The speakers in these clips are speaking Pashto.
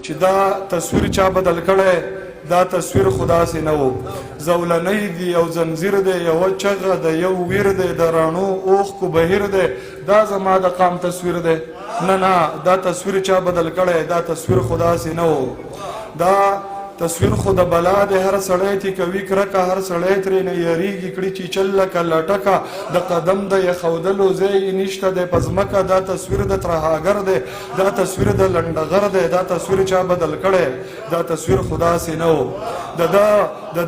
چې دا تصویر چا بدل کړی دا تصویر خدا سي نه و زولنی دی یو زنځیر دی یو چغه دی یو ویر دی د رڼو اوښ کو بهیر دی دا زما د قام تصویر دی نه نه دا تصویر چا بدل کړی دا تصویر خدا سي نه و دا تصویر خو د بلا د هر سړی تی کوي کرکه هر سړی ترې نه یریږي کړي چې چل لکه لټکه د قدم د یخودلو ځای یې نشته دی په ځمکه دا تصویر د ترهاګر دی دا تصویر د لنډغر دی دا تصویر چا بدل کړی دا تصویر خدا سي نه و د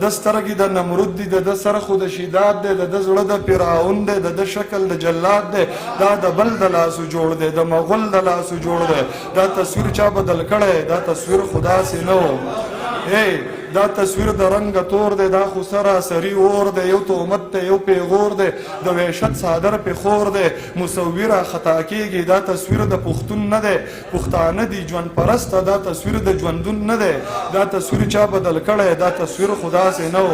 ده سترګې د نمرود دي د ده سر خو د شیداد دی د ده زړه د فرعون دی د ده شکل د جلاد دی دا د بل د لاسو جوړ دی د مغول د لاسو جوړ دی دا تصویر چا بدل کړی دا تصویر خدا سي نه و دا تصویر د رنگ تور دی دا خو سراسري اور دی یو تهمت دی یو پیغور دی د وحشت صادر پې خور دی مصوره خطا کیږي دا تصویر د پښتون نه دی پښتانه دي ژوند پرسته دا تصویر د ژوندون نه دی دا تصویر چا بدل کړی دا تصویر خدا سي نه و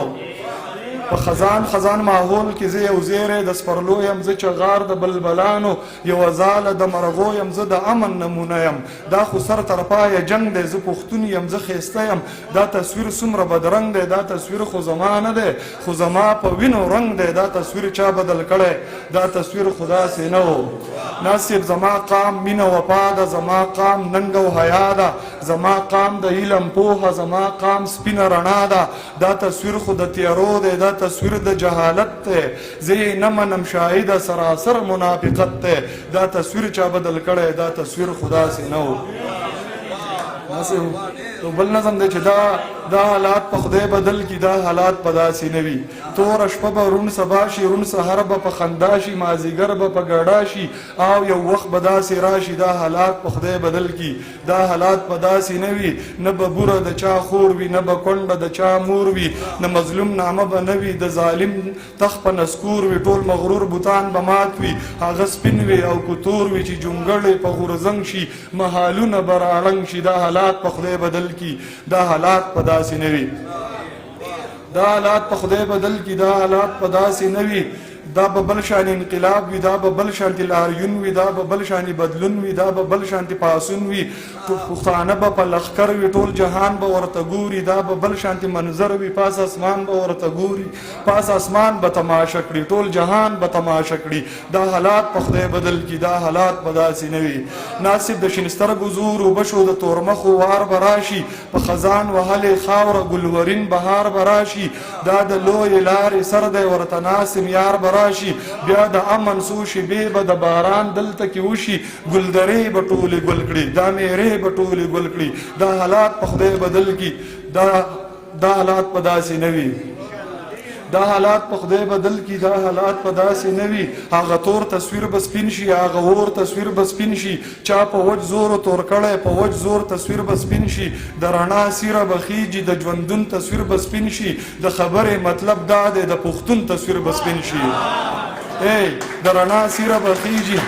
په خزان ماحول کې زه یو زیری د سپرلو یم زه چغار د بلبلانو یوه ځاله د مرغو یم زه د امن نمونه یم دا خو سر تر پایه جنګ دی زه پښتون یم زه ښایسته یم دا تصویر څومره بدرنګ دی دا تصویر خو زما نه دی خو زما په وینو رنګ دی دا تصویر چا بدل کړی دا تصویر خدا سي نه و ناصب زما قام مینه وفا ده زما قام ننګ او حیا ده زما قام د علم پوهه زما قام سپینه رڼا ده دا تصویر خو د تیارو دی دا تصویر د جهالت ته زه نه منم شاهد سراسر منافقت ته دا تصویر چا بدل کړی دا تصویر خدا سي نه و تو بل نظم دی چې دا حالات په خدای بدل کی دا حالات په داسې نه وي تور شپه به رون سبا شي رون سهار به په خندا شي مازیګر به په ګډا شي او یو وخت به داسې راشي دا حالات په خدای بدل کی دا حالات په داسې نه وي نه به بوره د چا خور وي نه به کونډه د چا مور وي نه مظلوم نامه به نه وي د ظالم تخ په نسکور وي ټول مغرور بوتان به مات وي هغه سپین وي او کتور وي چې جونګړې په غورځنګ شي محالونه به راړنګ شي دا حالات په خدای بدل کی دا حالات په داسې نه وي دا حالات په خدای بدل کی دا حالات په داسې نه وي دا به بل شان انقلاب وي دا به بل شانتي لاریون وي دا به بل شانتي بدلون وي دا به بل شانتي پاسون وي پښتانه به په لښکر وي ټول جهان به ورته ګوري دا به بل شانتي منظر وي پاس اسمان به ورته ګوري پاس اسمان به تماشه کړي ټول جهان به تماشه کړي دا حالات په خدای بدل کی دا حالات په داسې نه وي ناصب د شین سترګو زور وبشو د تورمخو وار به راشي په خزان وهلې خاوره ګلورین بهار به راشي دا د لویې لارې سر دی ورته ناسم یار به راشي بیا د امن څو شېبې به د باران دلته کې وشي ګلدرې به ټولې ګل کړي دا میرې به ټولې ګل کړي دا حالات په خدای بدل کی دا حالات په داسې نه وي دا حالات په خدای بدل کی دا حالات په داسې نه وي هغه تور تصویر به سپین شي هغه اور تصویر به سپین شي چا په وچ زور تور کړی په وچ زور تصویر به سپین شي د رڼا سیره به خیږي د ژوندون تصویر به سپین شي د خبرې مطلب دا دی د پښتون تصویر به سپین شي د رڼا سیره به خیږي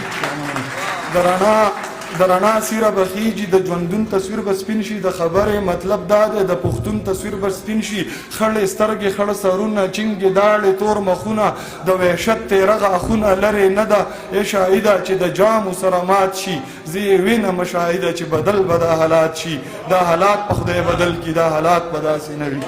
د رڼا سیره به خیږي د ژوندون تصویر به سپین شي د خبرې مطلب دا دی د پښتون تصویر به سپین شي خړې سترګې خړ سرونه چینګې داړې تور مخونه د وحشت تیره غاښونه لرې نه ده ای شاهده چې د جامو سره مات شي زه یې وینم شاهده چې بدل به دا حالات شي دا حالات په خدای بدل کی دا حالات به داسې نه وي